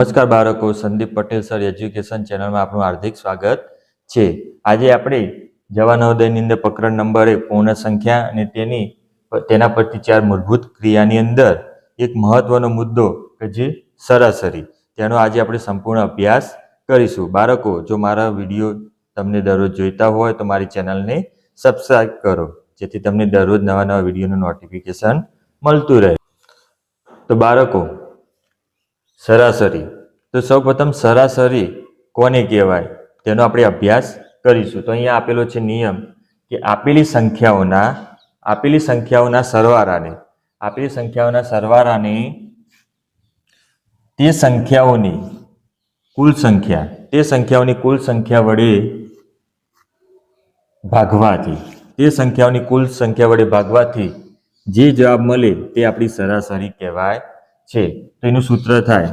નમસ્કાર બાળકો, Sandeep Patel sir education ચેનલમાં આપનું હાર્દિક સ્વાગત છે। આજે આપણે જવા નવોદયની અંદર પ્રકરણ નંબર 1 પૂર્ણ સંખ્યા અને તેના પરથી 4 મૂળભૂત ક્રિયાની અંદર એક મહત્વનો મુદ્દો કે જે સરાસરી તેનો આજે આપણે સંપૂર્ણ અભ્યાસ કરીશું। બાળકો, જો મારા વિડીયો તમને દરરોજ જોઈતા હોય તો મારી ચેનલને સબસ્ક્રાઇબ કરો, જેથી તમને દરરોજ નવા નવા વિડીયોનું નોટિફિકેશન મળતું રહે। તો બાળકો, સરાસરી, તો સૌપ્રથમ સરાસરી કોને કહેવાય તેનો આપણે અભ્યાસ કરીશું। તો અહીંયા આપેલો છે નિયમ કે આપેલી સંખ્યાઓના સરવાળાને તે સંખ્યાઓની કુલ સંખ્યા વડે ભાગવાથી જે જવાબ મળે તે આપણી સરાસરી કહેવાય છે। તો એનું સૂત્ર થાય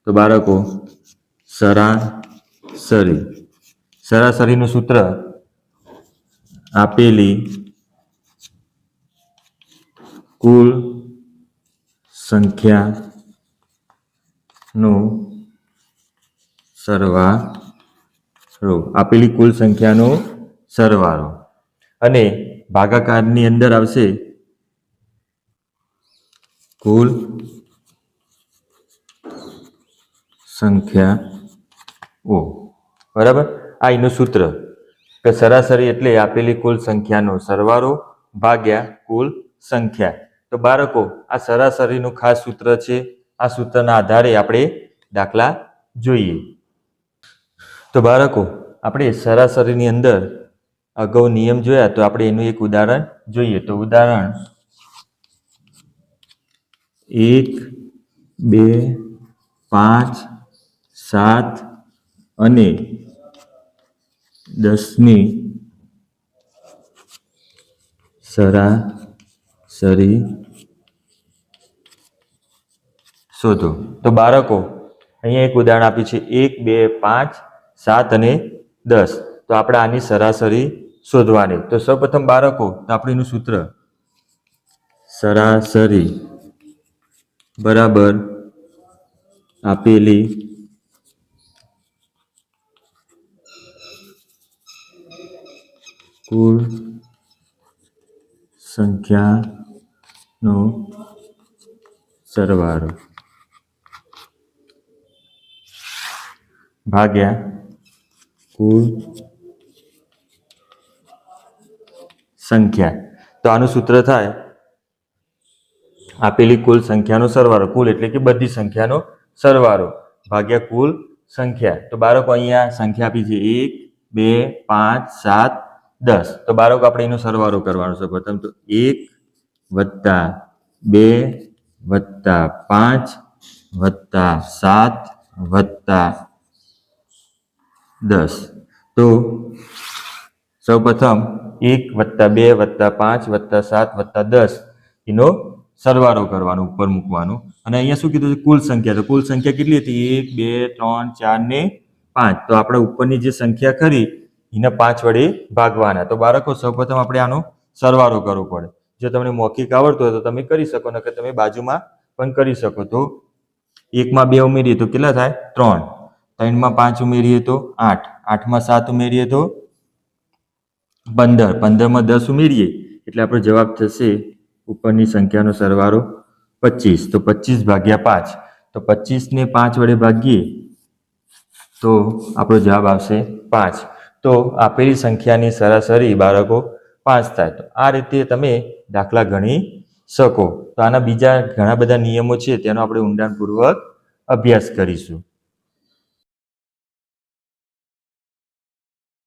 તો બાળકો, સરાસરીનું સૂત્ર આપેલી કુલ સંખ્યાનો સરવાળો અને ભાગાકારની અંદર આવશે કુલ સંખ્યાઓ। બરાબર, આ એનું સૂત્ર કે સરાસરી એટલે આપેલી કુલ સંખ્યાનો સરવાળો ભાગ્યા કુલ સંખ્યા। તો બાળકો, આ સરાસરીનું ખાસ સૂત્ર છે। આ સૂત્રના આધારે આપણે દાખલા જોઈએ। તો બાળકો, આપણે સરાસરીની અંદર અગાઉ નિયમ જોયા, તો આપણે એનું એક ઉદાહરણ જોઈએ। તો ઉદાહરણ 1, 2, 5, 7 અને 10ની સરાસરી શોધો। તો બાળકો, અહીંયા એક ઉદાહરણ આપ્યું છે 1, 2, 5, 7 અને 10। તો આપણે આની સરાસરી શોધવાની। તો સૌપ્રથમ બાળકો, આપણે એનું સૂત્ર સરાસરી બરાબર આપેલી કુલ સંખ્યાનો સરવાળો ભાગ્યા કુલ સંખ્યા। તો આનું સૂત્ર થાય આપેલી કુલ સંખ્યાનો સરવાળો, કુલ એટલે કે બધી સંખ્યાનો સરવાળો ભાગ્યા કુલ સંખ્યા। તો બાળકો, અહીંયા સંખ્યા આપી છે 1, 2, 5, 7, 10। તો બાળકો, આપણે એનો સરવાળો કરવાનો છે। પ્રથમ તો 1 + 2 + 5 + 7 + 10। તો સૌપ્રથમ 1 + 2 + 5 + 7 + 10 એનો સરવાળો કરવાનો, ઉપર મૂકવાનો। અને અહીંયા શું કીધું છે? કુલ સંખ્યા। તો કુલ સંખ્યા કેટલી હતી? 1, 2, 3, 4 ને 5। તો આપણે ઉપરની જે સંખ્યા ખરી એને 5 વડે ભાગવાના। તો બાળકો, સૌપ્રથમ આપણે આનો સરવાળો કરવો પડે। જો તમને મૌખિક આવડતો હોય તો તમે કરી શકો, નકર તમે બાજુમાં પણ કરી શકો। તો 1 માં 2 ઉમેરીએ તો કેટલા થાય? 3। 3 માં 5 ઉમેરીએ તો 8। 8 માં 7 ઉમેરીએ તો 15। 15 માં 10 ઉમેરીએ એટલે આપણો જવાબ થશે ઉપરની સંખ્યાનો સરવાળો 25। તો 25 ભાગ્યા 5। તો 25 ને 5 વડે ભાગીએ તો આપણો જવાબ આવશે 5। તો આપેલી સંખ્યાની સરાસરી બાળકો 5 થાય। તો આ રીતે તમે દાખલા ગણી શકો। તો આના બીજા ઘણા બધા નિયમો છે, તેનો આપણે ઊંડાણપૂર્વક અભ્યાસ કરીશું।